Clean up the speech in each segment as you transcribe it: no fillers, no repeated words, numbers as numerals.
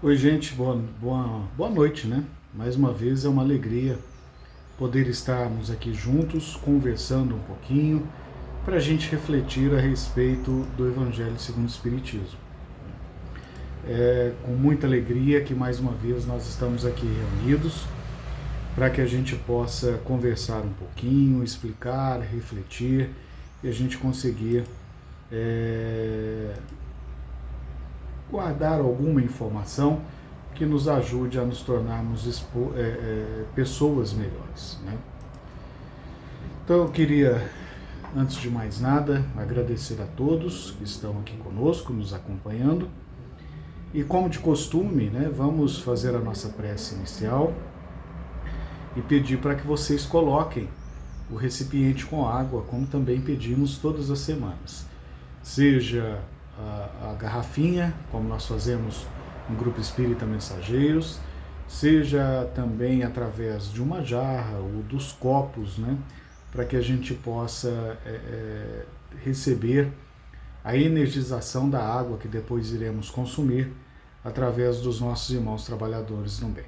Oi, gente, boa noite, né? Mais uma vez é uma alegria poder estarmos aqui juntos, conversando um pouquinho, para a gente refletir a respeito do Evangelho segundo o Espiritismo. É com muita alegria que mais uma vez nós estamos aqui reunidos para que a gente possa conversar um pouquinho, explicar, refletir e a gente conseguir guardar alguma informação que nos ajude a nos tornarmos pessoas melhores, né? Então eu queria, antes de mais nada, agradecer a todos que estão aqui conosco, nos acompanhando. E como de costume, né, vamos fazer a nossa prece inicial e pedir para que vocês coloquem o recipiente com água, como também pedimos todas as semanas. Seja a garrafinha, como nós fazemos no Grupo Espírita Mensageiros, seja também através de uma jarra ou dos copos, né, para que a gente possa receber a energização da água que depois iremos consumir através dos nossos irmãos trabalhadores no bem.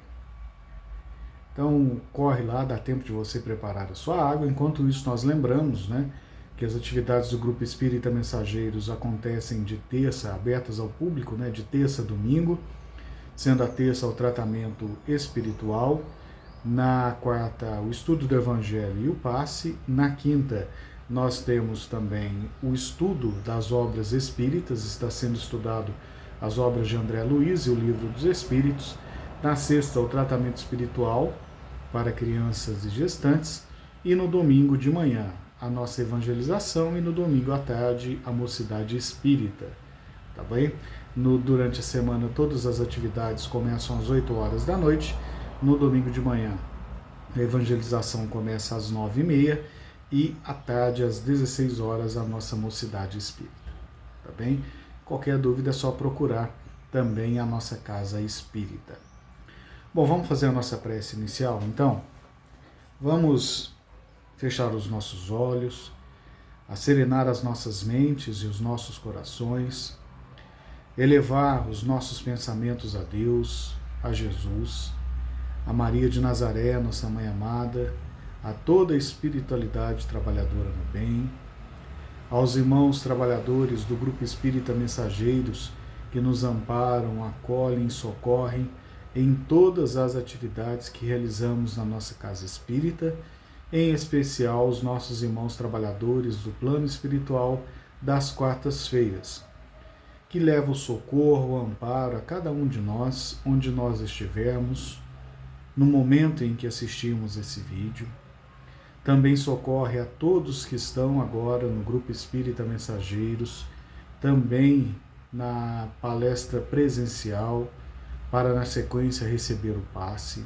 Então, corre lá, dá tempo de você preparar a sua água. Enquanto isso, nós lembramos, né, que as atividades do Grupo Espírita Mensageiros acontecem de terça, abertas ao público, né, de terça a domingo, sendo a terça o tratamento espiritual, na quarta o estudo do Evangelho e o passe, na quinta nós temos também o estudo das obras espíritas, está sendo estudado as obras de André Luiz e o Livro dos Espíritos. Na sexta, o tratamento espiritual para crianças e gestantes. E no domingo de manhã, a nossa evangelização. E no domingo à tarde, a mocidade espírita. Tá bem? Durante a semana, todas as atividades começam às 8 horas da noite. No domingo de manhã, a evangelização começa às 9h30. E à tarde, às 16 horas, a nossa mocidade espírita. Tá bem? Qualquer dúvida é só procurar também a nossa casa espírita. Bom, vamos fazer a nossa prece inicial, então? Vamos fechar os nossos olhos, serenar as nossas mentes e os nossos corações, elevar os nossos pensamentos a Deus, a Jesus, a Maria de Nazaré, nossa Mãe amada, a toda a espiritualidade trabalhadora no bem, aos irmãos trabalhadores do Grupo Espírita Mensageiros que nos amparam, acolhem, socorrem em todas as atividades que realizamos na nossa casa espírita, em especial os nossos irmãos trabalhadores do plano espiritual das quartas-feiras, que leva o socorro, o amparo a cada um de nós, onde nós estivermos, no momento em que assistimos esse vídeo. Também socorre a todos que estão agora no Grupo Espírita Mensageiros, também na palestra presencial, para na sequência receber o passe.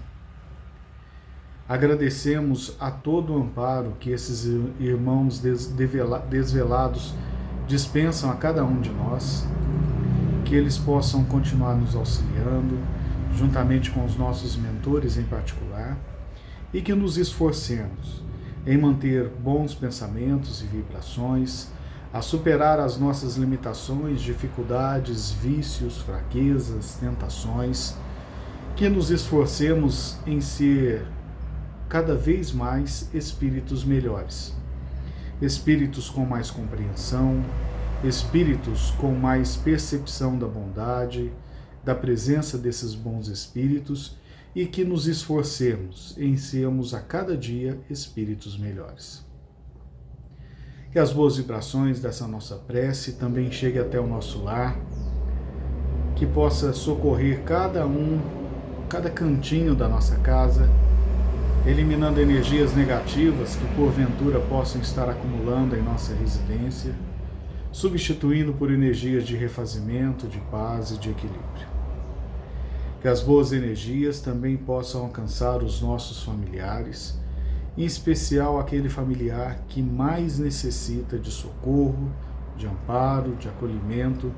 Agradecemos a todo o amparo que esses irmãos desvelados dispensam a cada um de nós, que eles possam continuar nos auxiliando, juntamente com os nossos mentores em particular, e que nos esforcemos em manter bons pensamentos e vibrações, a superar as nossas limitações, dificuldades, vícios, fraquezas, tentações, que nos esforcemos em ser cada vez mais espíritos melhores, espíritos com mais compreensão, espíritos com mais percepção da bondade, da presença desses bons espíritos, e que nos esforcemos em sermos a cada dia espíritos melhores. Que as boas vibrações dessa nossa prece também cheguem até o nosso lar, que possa socorrer cada cantinho da nossa casa, eliminando energias negativas que porventura possam estar acumulando em nossa residência, substituindo por energias de refazimento, de paz e de equilíbrio. Que as boas energias também possam alcançar os nossos familiares, em especial aquele familiar que mais necessita de socorro, de amparo, de acolhimento,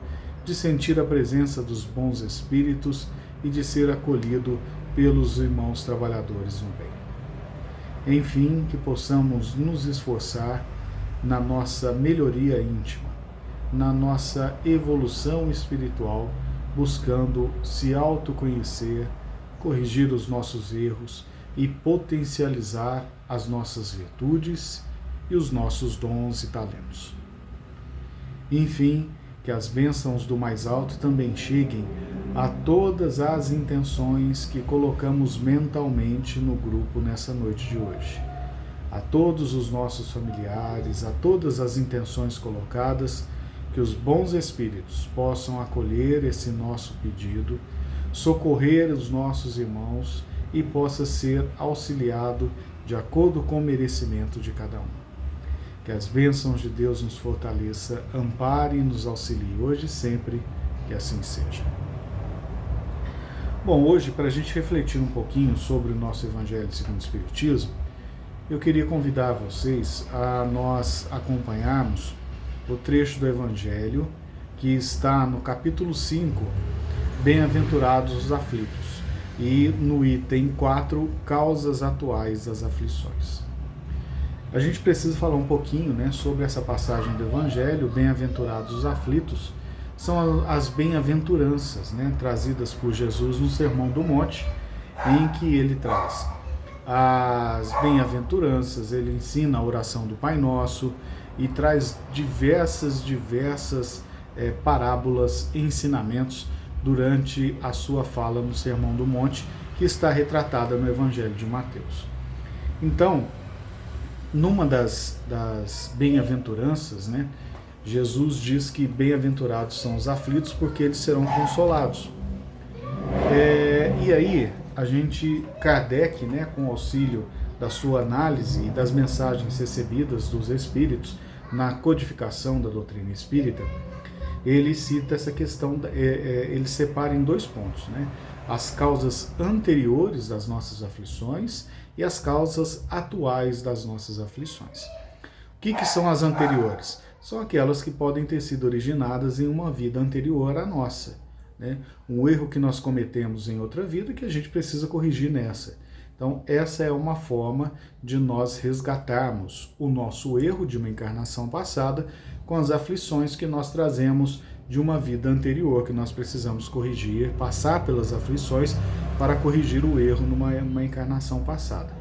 de sentir a presença dos bons espíritos e de ser acolhido pelos irmãos trabalhadores no bem. Enfim, que possamos nos esforçar na nossa melhoria íntima, na nossa evolução espiritual, buscando se autoconhecer, corrigir os nossos erros e potencializar as nossas virtudes e os nossos dons e talentos. Enfim, que as bênçãos do mais alto também cheguem a todas as intenções que colocamos mentalmente no grupo nessa noite de hoje. A todos os nossos familiares, a todas as intenções colocadas, que os bons espíritos possam acolher esse nosso pedido, socorrer os nossos irmãos e possa ser auxiliado de acordo com o merecimento de cada um. Que as bênçãos de Deus nos fortaleça, ampare e nos auxilie hoje e sempre, que assim seja. Bom, hoje, para a gente refletir um pouquinho sobre o nosso Evangelho segundo o Espiritismo, eu queria convidar vocês a nós acompanharmos o trecho do Evangelho que está no capítulo 5, Bem-aventurados os aflitos, e no item 4, Causas atuais das aflições. A gente precisa falar um pouquinho, sobre essa passagem do Evangelho. Bem-aventurados os aflitos são as bem-aventuranças, trazidas por Jesus no Sermão do Monte, em que ele traz as bem-aventuranças, ele ensina a oração do Pai Nosso e traz diversas parábolas e ensinamentos durante a sua fala no Sermão do Monte, que está retratada no Evangelho de Mateus. Então, numa das bem-aventuranças, Jesus diz que bem-aventurados são os aflitos porque eles serão consolados. E aí, Kardec, com o auxílio da sua análise e das mensagens recebidas dos espíritos na codificação da doutrina espírita, ele cita essa questão, ele separa em 2 pontos, as causas anteriores das nossas aflições e as causas atuais das nossas aflições. O que são as anteriores? São aquelas que podem ter sido originadas em uma vida anterior à nossa. Um erro que nós cometemos em outra vida que a gente precisa corrigir nessa. Então, essa é uma forma de nós resgatarmos o nosso erro de uma encarnação passada com as aflições que nós trazemos de uma vida anterior, que nós precisamos corrigir, passar pelas aflições para corrigir o erro numa encarnação passada.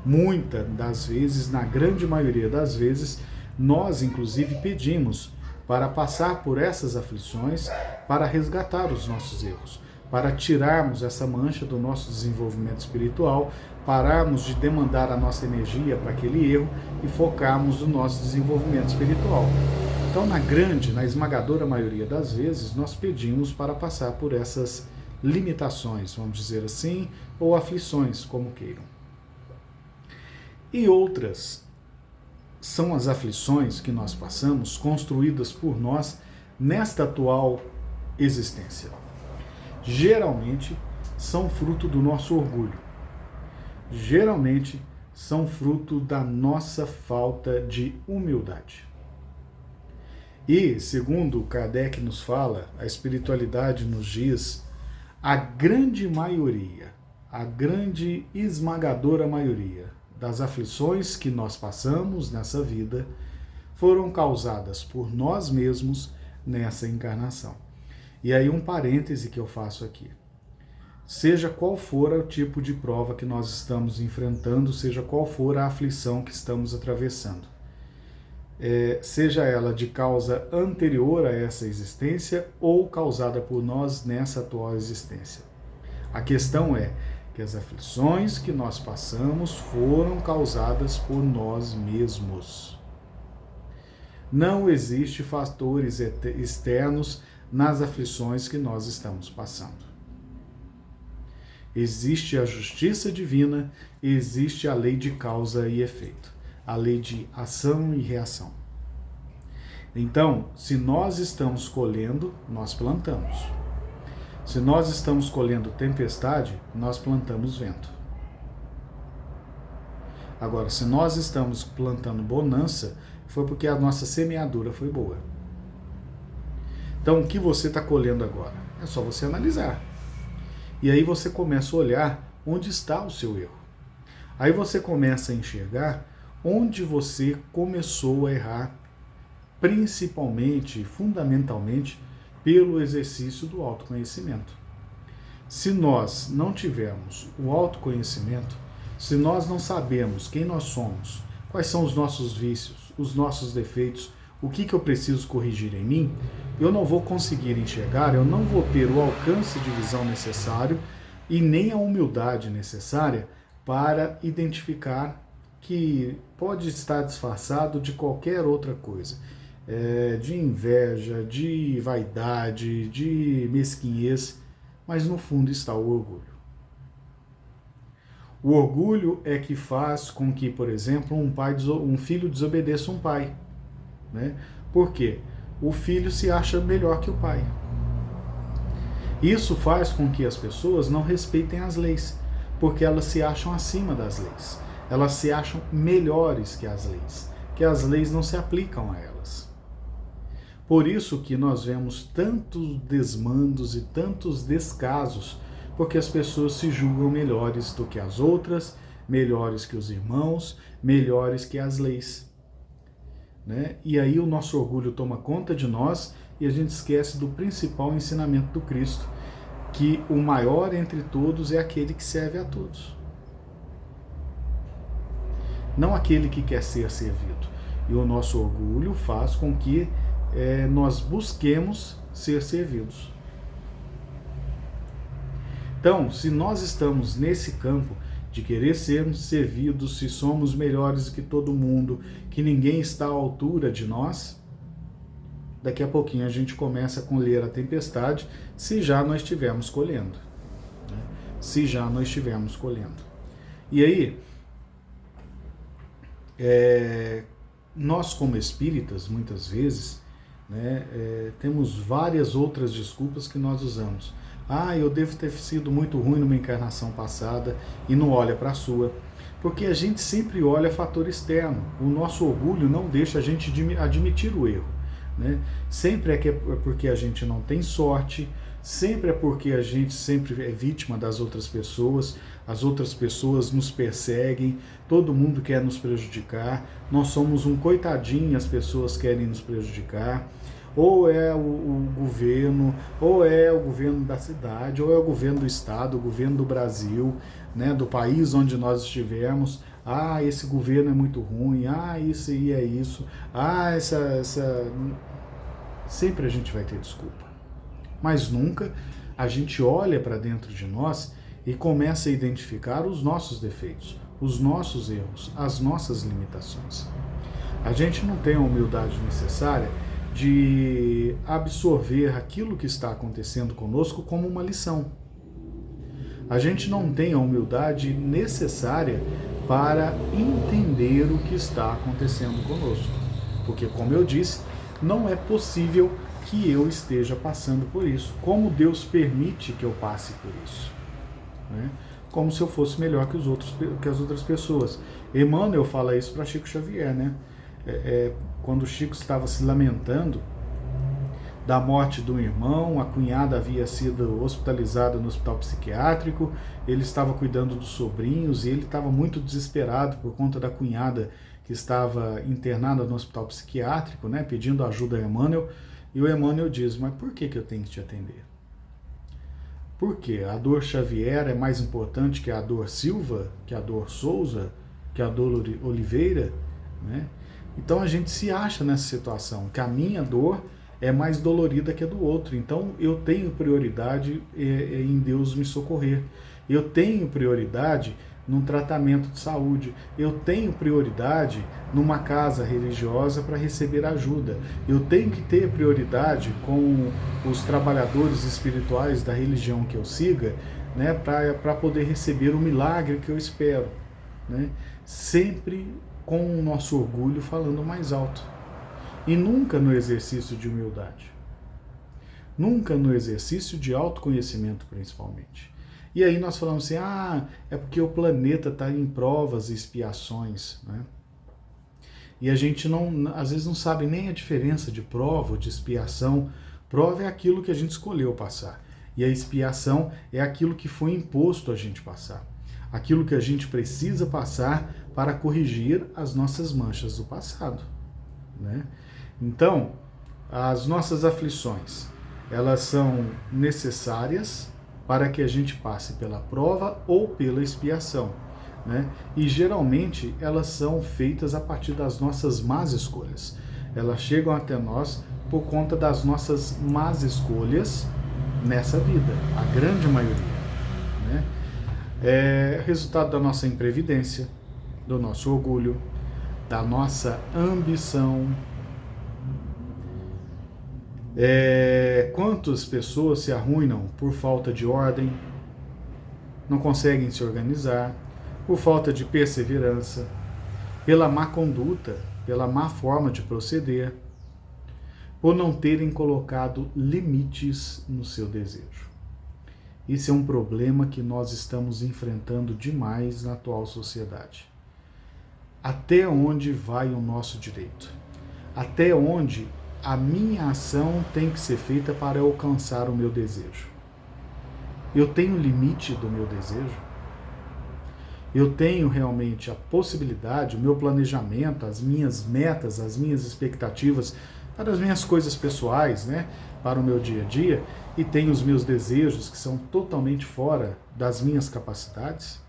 Muitas das vezes, na grande maioria das vezes, nós inclusive pedimos para passar por essas aflições, para resgatar os nossos erros, para tirarmos essa mancha do nosso desenvolvimento espiritual, pararmos de demandar a nossa energia para aquele erro e focarmos no nosso desenvolvimento espiritual. Então, na esmagadora maioria das vezes, nós pedimos para passar por essas limitações, vamos dizer assim, ou aflições, como queiram. E outras são as aflições que nós passamos, construídas por nós nesta atual existência. Geralmente são fruto do nosso orgulho. Geralmente são fruto da nossa falta de humildade. E, segundo Kardec nos fala, a espiritualidade nos diz, a grande maioria, a grande esmagadora maioria das aflições que nós passamos nessa vida foram causadas por nós mesmos nessa encarnação. E aí um parêntese que eu faço aqui. Seja qual for o tipo de prova que nós estamos enfrentando, seja qual for a aflição que estamos atravessando, seja ela de causa anterior a essa existência ou causada por nós nessa atual existência. A questão é que as aflições que nós passamos foram causadas por nós mesmos. Não existe fatores externos nas aflições que nós estamos passando. Existe a justiça divina e existe a lei de causa e efeito, a lei de ação e reação. Então, se nós estamos colhendo, nós plantamos. Se nós estamos colhendo tempestade, nós plantamos vento. Agora, se nós estamos plantando bonança, foi porque a nossa semeadura foi boa. Então, o que você está colhendo agora? É só você analisar. E aí você começa a olhar onde está o seu erro. Aí você começa a enxergar onde você começou a errar, principalmente, fundamentalmente, pelo exercício do autoconhecimento. Se nós não tivermos o autoconhecimento, se nós não sabemos quem nós somos, quais são os nossos vícios, os nossos defeitos, o que eu preciso corrigir em mim, eu não vou conseguir enxergar, eu não vou ter o alcance de visão necessário e nem a humildade necessária para identificar que pode estar disfarçado de qualquer outra coisa, de inveja, de vaidade, de mesquinhez, mas no fundo está o orgulho. O orgulho é que faz com que, por exemplo, um filho desobedeça um pai. Né? Por quê? O filho se acha melhor que o pai. Isso faz com que as pessoas não respeitem as leis, porque elas se acham acima das leis. Elas se acham melhores que as leis não se aplicam a elas. Por isso que nós vemos tantos desmandos e tantos descasos, porque as pessoas se julgam melhores do que as outras, melhores que os irmãos, melhores que as leis. Né? E aí o nosso orgulho toma conta de nós e a gente esquece do principal ensinamento do Cristo, que o maior entre todos é aquele que serve a todos. Não aquele que quer ser servido. E o nosso orgulho faz com que nós busquemos ser servidos. Então, se nós estamos nesse campo de querer sermos servidos, se somos melhores que todo mundo, que ninguém está à altura de nós, daqui a pouquinho a gente começa a colher a tempestade, se já nós estivermos colhendo. Né? Se já nós estivermos colhendo. E aí, nós como espíritas, muitas vezes, né, temos várias outras desculpas que nós usamos. Eu devo ter sido muito ruim numa encarnação passada e não olha para a sua. Porque a gente sempre olha fator externo. O nosso orgulho não deixa a gente admitir o erro. Né? Sempre é porque a gente não tem sorte, sempre é porque a gente sempre é vítima das outras pessoas, as outras pessoas nos perseguem, todo mundo quer nos prejudicar, nós somos um coitadinho, as pessoas querem nos prejudicar. Ou é o governo, ou é o governo da cidade, ou é o governo do estado, o governo do Brasil, né, do país onde nós estivermos. Esse governo é muito ruim, isso aí é isso, Sempre a gente vai ter desculpa. Mas nunca a gente olha para dentro de nós e começa a identificar os nossos defeitos, os nossos erros, as nossas limitações. A gente não tem a humildade necessária de absorver aquilo que está acontecendo conosco como uma lição. A gente não tem a humildade necessária para entender o que está acontecendo conosco. Porque, como eu disse, não é possível que eu esteja passando por isso. Como Deus permite que eu passe por isso? Né? Como se eu fosse melhor que as outras pessoas. Emmanuel fala isso para Chico Xavier, né? Quando o Chico estava se lamentando da morte do irmão, a cunhada havia sido hospitalizada no hospital psiquiátrico, ele estava cuidando dos sobrinhos e ele estava muito desesperado por conta da cunhada que estava internada no hospital psiquiátrico, né, pedindo ajuda a Emmanuel, e o Emmanuel diz: mas por que eu tenho que te atender? Por quê? A dor Xavier é mais importante que a dor Silva, que a dor Souza, que a dor Oliveira, né? Então a gente se acha nessa situação, que a minha dor é mais dolorida que a do outro. Então eu tenho prioridade em Deus me socorrer. Eu tenho prioridade num tratamento de saúde. Eu tenho prioridade numa casa religiosa para receber ajuda. Eu tenho que ter prioridade com os trabalhadores espirituais da religião que eu siga, né, para poder receber o milagre que eu espero. Né? Sempre com o nosso orgulho falando mais alto. E nunca no exercício de humildade. Nunca no exercício de autoconhecimento, principalmente. E aí nós falamos assim, é porque o planeta está em provas e expiações. Né? E a gente às vezes não sabe nem a diferença de prova ou de expiação. Prova é aquilo que a gente escolheu passar. E a expiação é aquilo que foi imposto a gente passar. Aquilo que a gente precisa passar para corrigir as nossas manchas do passado. Né? Então, as nossas aflições, elas são necessárias para que a gente passe pela prova ou pela expiação, né? E geralmente elas são feitas a partir das nossas más escolhas. Elas chegam até nós por conta das nossas más escolhas nessa vida, a grande maioria, né? É resultado da nossa imprevidência, do nosso orgulho, da nossa ambição. Quantas pessoas se arruinam por falta de ordem, não conseguem se organizar, por falta de perseverança, pela má conduta, pela má forma de proceder, por não terem colocado limites no seu desejo. Isso é um problema que nós estamos enfrentando demais na atual sociedade. Até onde vai o nosso direito? Até onde a minha ação tem que ser feita para alcançar o meu desejo? Eu tenho limite do meu desejo? Eu tenho realmente a possibilidade, o meu planejamento, as minhas metas, as minhas expectativas para as minhas coisas pessoais, né? Para o meu dia a dia, e tenho os meus desejos que são totalmente fora das minhas capacidades?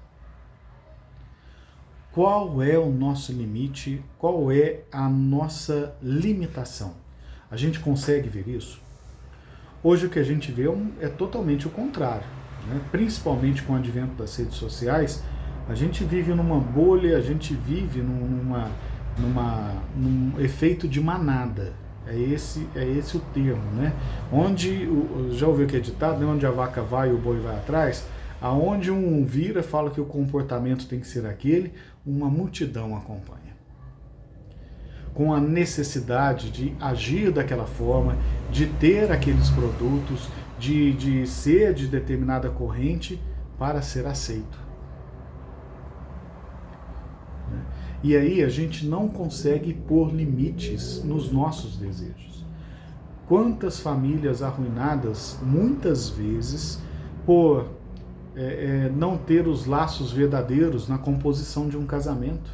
Qual é o nosso limite? Qual é a nossa limitação? A gente consegue ver isso? Hoje o que a gente vê é totalmente o contrário, né? Principalmente com o advento das redes sociais, a gente vive numa bolha, a gente vive num efeito de manada. É esse o termo, né? Onde, já ouviu que é ditado, né? Onde a vaca vai e o boi vai atrás, aonde um vira, fala que o comportamento tem que ser aquele, uma multidão acompanha. Com a necessidade de agir daquela forma, de ter aqueles produtos, de ser de determinada corrente para ser aceito. E aí a gente não consegue pôr limites nos nossos desejos. Quantas famílias arruinadas, muitas vezes, por não ter os laços verdadeiros na composição de um casamento.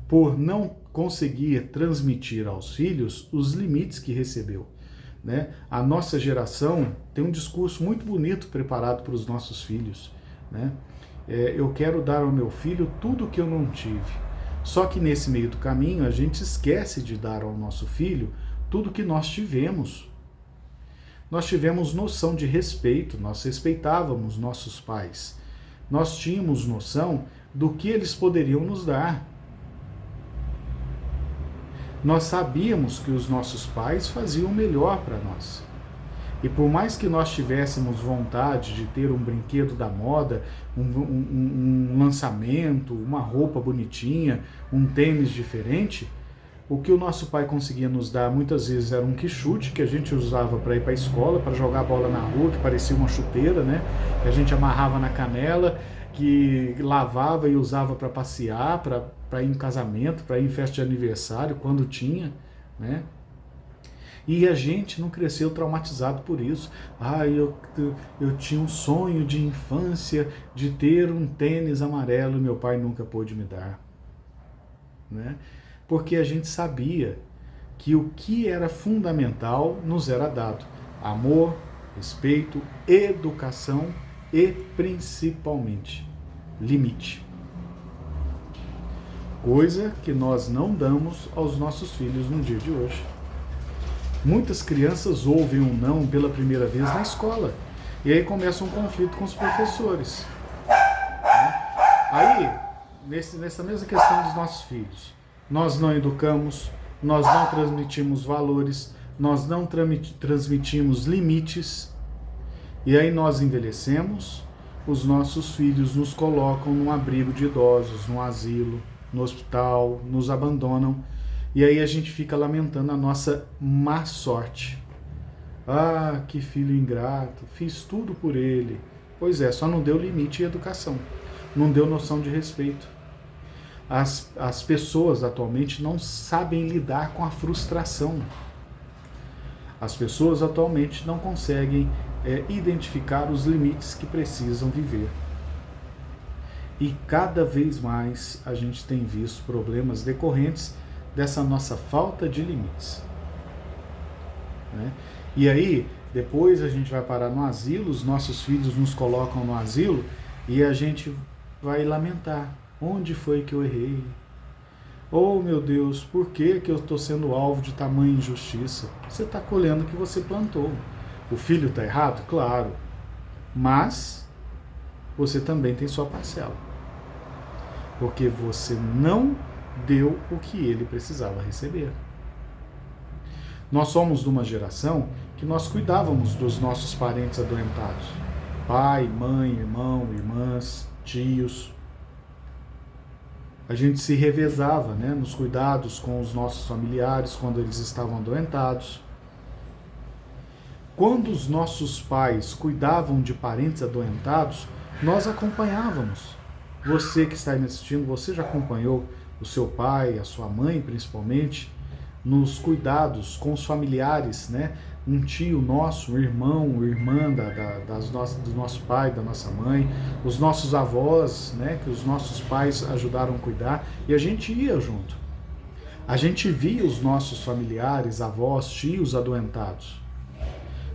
Por não conseguir transmitir aos filhos os limites que recebeu, né? A nossa geração tem um discurso muito bonito preparado para os nossos filhos, né? Eu quero dar ao meu filho tudo que eu não tive. Só que nesse meio do caminho a gente esquece de dar ao nosso filho tudo que nós tivemos. Nós tivemos noção de respeito, nós respeitávamos nossos pais. Nós tínhamos noção do que eles poderiam nos dar. Nós sabíamos que os nossos pais faziam o melhor para nós. E por mais que nós tivéssemos vontade de ter um brinquedo da moda, um lançamento, uma roupa bonitinha, um tênis diferente, o que o nosso pai conseguia nos dar muitas vezes era um quichute que a gente usava para ir para a escola, para jogar bola na rua, que parecia uma chuteira, né? Que a gente amarrava na canela, que lavava e usava para passear, para ir em casamento, para ir em festa de aniversário, quando tinha, né? E a gente não cresceu traumatizado por isso. Eu tinha um sonho de infância de ter um tênis amarelo e meu pai nunca pôde me dar, né? Porque a gente sabia que o que era fundamental nos era dado: amor, respeito, educação e, principalmente, limite. Coisa que nós não damos aos nossos filhos no dia de hoje. Muitas crianças ouvem um não pela primeira vez na escola. E aí começa um conflito com os professores. Aí, nessa mesma questão dos nossos filhos, nós não educamos, nós não transmitimos valores, nós não transmitimos limites. E aí nós envelhecemos, os nossos filhos nos colocam num abrigo de idosos, num asilo, no hospital, nos abandonam. E aí a gente fica lamentando a nossa má sorte. Ah, que filho ingrato, fiz tudo por ele. Pois é, só não deu limite e educação, não deu noção de respeito. As pessoas atualmente não sabem lidar com a frustração. As pessoas atualmente não conseguem identificar os limites que precisam viver. E cada vez mais a gente tem visto problemas decorrentes dessa nossa falta de limites. né? E aí, depois a gente vai parar no asilo, os nossos filhos nos colocam no asilo e a gente vai lamentar. Onde foi que eu errei? Oh, meu Deus, por que eu estou sendo alvo de tamanha injustiça? Você está colhendo o que você plantou. O filho está errado? Claro. Mas você também tem sua parcela. Porque você não deu o que ele precisava receber. Nós somos de uma geração que nós cuidávamos dos nossos parentes adoentados. Pai, mãe, irmão, irmãs, tios. A gente se revezava, né, nos cuidados com os nossos familiares quando eles estavam adoentados. Quando os nossos pais cuidavam de parentes adoentados, nós acompanhávamos. Você que está aí me assistindo, você já acompanhou o seu pai, a sua mãe principalmente, nos cuidados com os familiares, né? Um tio nosso, um irmão, irmã do nosso pai, da nossa mãe, os nossos avós, né? Que os nossos pais ajudaram a cuidar, e a gente ia junto. A gente via os nossos familiares, avós, tios adoentados.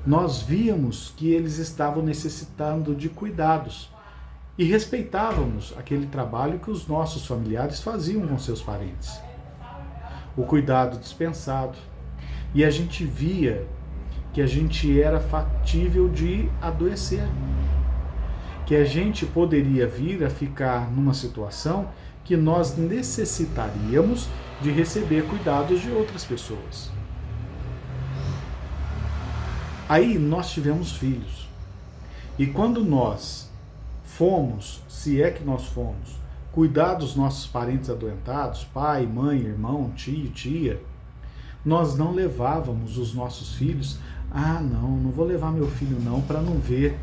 Nós víamos que eles estavam necessitando de cuidados e respeitávamos aquele trabalho que os nossos familiares faziam com seus parentes. O cuidado dispensado. E a gente via que a gente era factível de adoecer. Que a gente poderia vir a ficar numa situação que nós necessitaríamos de receber cuidados de outras pessoas. Aí nós tivemos filhos. E quando nós fomos, se é que nós fomos, cuidar dos nossos parentes adoentados, pai, mãe, irmão, tio, tia, nós não levávamos os nossos filhos. Não vou levar meu filho não para não ver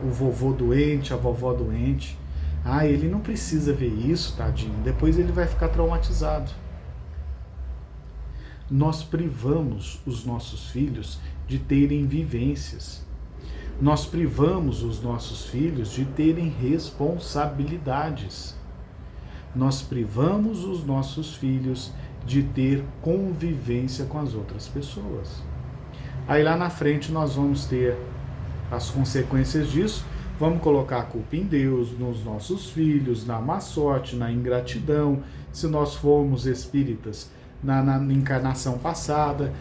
o vovô doente, a vovó doente. Ele não precisa ver isso, tadinho, depois ele vai ficar traumatizado. Nós privamos os nossos filhos de terem vivências. Nós privamos os nossos filhos de terem responsabilidades. Nós privamos os nossos filhos de ter convivência com as outras pessoas. Aí lá na frente nós vamos ter as consequências disso, vamos colocar a culpa em Deus, nos nossos filhos, na má sorte, na ingratidão, se nós formos espíritas, na encarnação passada,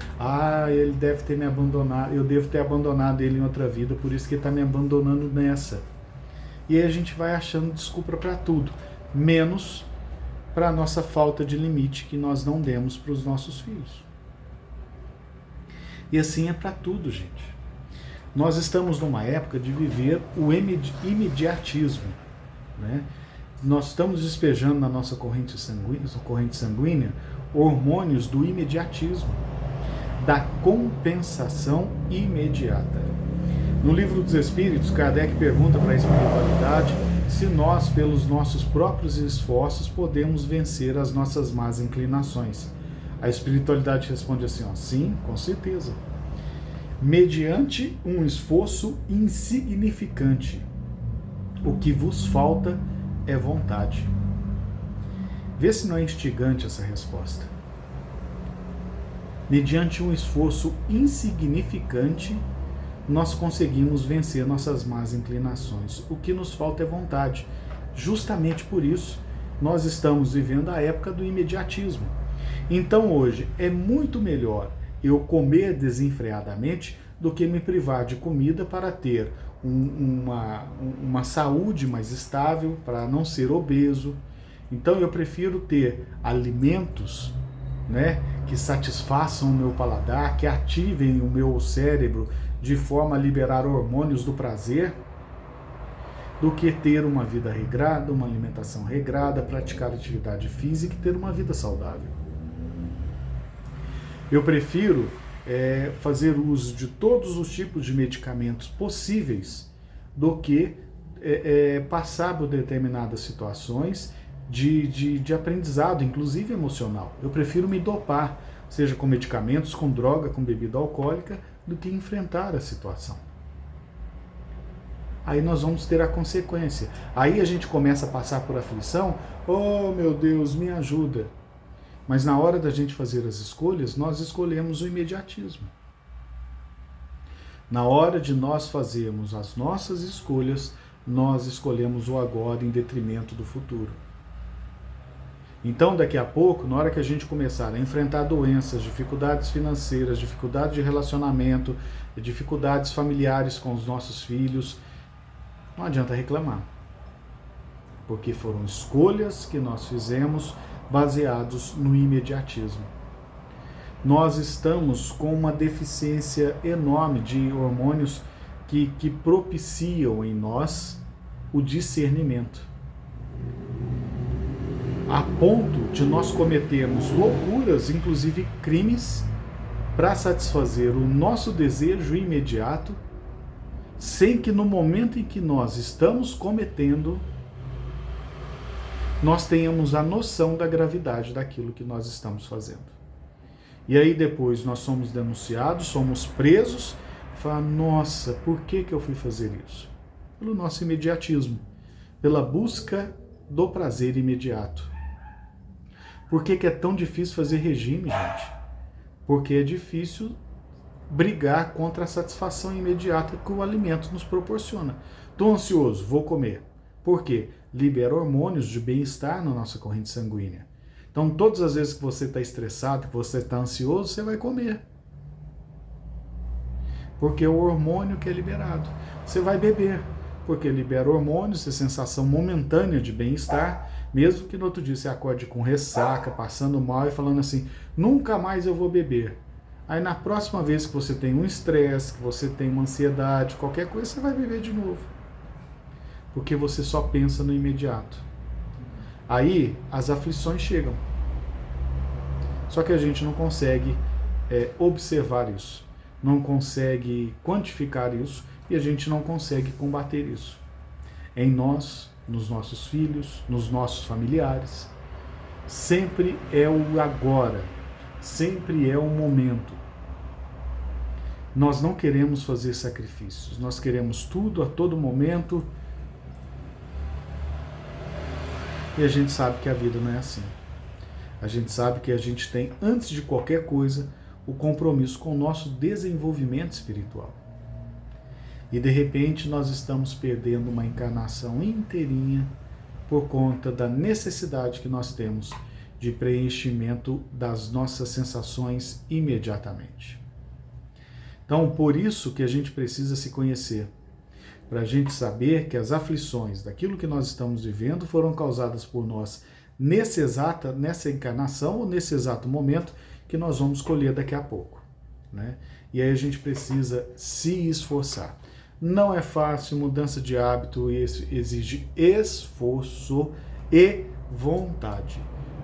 ele deve ter me abandonado, eu devo ter abandonado ele em outra vida, por isso que ele está me abandonando nessa. E aí a gente vai achando desculpa para tudo, menos para a nossa falta de limite que nós não demos para os nossos filhos. E assim é para tudo, gente. Nós estamos numa época de viver o imediatismo, né? Nós estamos despejando na nossa corrente sanguínea hormônios do imediatismo, da compensação imediata. No Livro dos Espíritos, Kardec pergunta para a espiritualidade se nós, pelos nossos próprios esforços, podemos vencer as nossas más inclinações. A espiritualidade responde assim, sim, com certeza. Mediante um esforço insignificante, o que vos falta é vontade. Vê se não é instigante essa resposta. Mediante um esforço insignificante, nós conseguimos vencer nossas más inclinações. O que nos falta é vontade. Justamente por isso, nós estamos vivendo a época do imediatismo. Então hoje é muito melhor eu comer desenfreadamente do que me privar de comida para ter uma saúde mais estável, para não ser obeso. Então eu prefiro ter alimentos, né, que satisfaçam o meu paladar, que ativem o meu cérebro de forma a liberar hormônios do prazer, do que ter uma vida regrada, uma alimentação regrada, praticar atividade física e ter uma vida saudável. Eu prefiro fazer uso de todos os tipos de medicamentos possíveis do que passar por determinadas situações de aprendizado, inclusive emocional. Eu prefiro me dopar, seja com medicamentos, com droga, com bebida alcoólica, do que enfrentar a situação. Aí nós vamos ter a consequência. Aí a gente começa a passar por aflição. Oh, meu Deus, me ajuda. Mas na hora da gente fazer as escolhas, nós escolhemos o imediatismo. Na hora de nós fazermos as nossas escolhas, nós escolhemos o agora em detrimento do futuro. Então, daqui a pouco, na hora que a gente começar a enfrentar doenças, dificuldades financeiras, dificuldades de relacionamento, dificuldades familiares com os nossos filhos, não adianta reclamar. Porque foram escolhas que nós fizemos baseados no imediatismo. Nós estamos com uma deficiência enorme de hormônios que propiciam em nós o discernimento. A ponto de nós cometermos loucuras, inclusive crimes, para satisfazer o nosso desejo imediato, sem que no momento em que nós estamos cometendo, nós tenhamos a noção da gravidade daquilo que nós estamos fazendo. E aí depois nós somos denunciados, somos presos, e falamos, nossa, por que eu fui fazer isso? Pelo nosso imediatismo, pela busca do prazer imediato. Por que é tão difícil fazer regime, gente? Porque é difícil brigar contra a satisfação imediata que o alimento nos proporciona. Estou ansioso, vou comer. Por quê? Libera hormônios de bem-estar na nossa corrente sanguínea. Então, todas as vezes que você está estressado, que você está ansioso, você vai comer. Porque é o hormônio que é liberado. Você vai beber, porque libera hormônios, essa sensação momentânea de bem-estar, mesmo que no outro dia você acorde com ressaca, passando mal e falando assim, nunca mais eu vou beber. Aí na próxima vez que você tem um estresse, que você tem uma ansiedade, qualquer coisa, você vai beber de novo. Porque você só pensa no imediato. Aí as aflições chegam. Só que a gente não consegue observar isso, não consegue quantificar isso e a gente não consegue combater isso. Em nós, nos nossos filhos, nos nossos familiares, sempre é o agora, sempre é o momento. Nós não queremos fazer sacrifícios, nós queremos tudo a todo momento. E a gente sabe que a vida não é assim. A gente sabe que a gente tem, antes de qualquer coisa, o compromisso com o nosso desenvolvimento espiritual. E de repente nós estamos perdendo uma encarnação inteirinha por conta da necessidade que nós temos de preenchimento das nossas sensações imediatamente. Então, por isso que a gente precisa se conhecer. Para a gente saber que as aflições daquilo que nós estamos vivendo foram causadas por nós nessa encarnação ou nesse exato momento que nós vamos colher daqui a pouco, né? E aí a gente precisa se esforçar. Não é fácil, mudança de hábito exige esforço e vontade.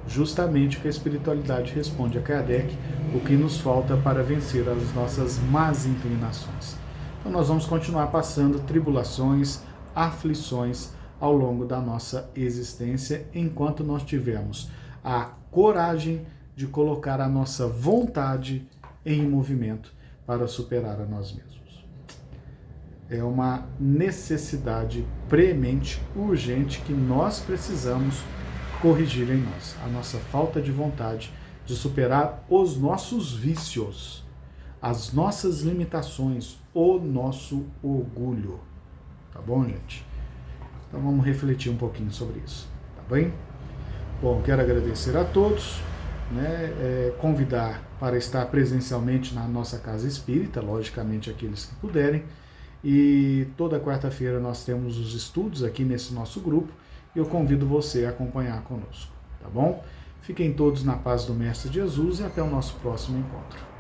Justamente o que a espiritualidade responde a Kardec, o que nos falta para vencer as nossas más inclinações. Então nós vamos continuar passando tribulações, aflições ao longo da nossa existência, enquanto nós tivermos a coragem de colocar a nossa vontade em movimento para superar a nós mesmos. É uma necessidade premente, urgente, que nós precisamos corrigir em nós. A nossa falta de vontade de superar os nossos vícios, as nossas limitações, o nosso orgulho. Tá bom, gente? Então vamos refletir um pouquinho sobre isso, tá bem? Bom, quero agradecer a todos, né? Convidar para estar presencialmente na nossa casa espírita, logicamente aqueles que puderem, e toda quarta-feira nós temos os estudos aqui nesse nosso grupo, e eu convido você a acompanhar conosco, tá bom? Fiquem todos na paz do Mestre Jesus e até o nosso próximo encontro.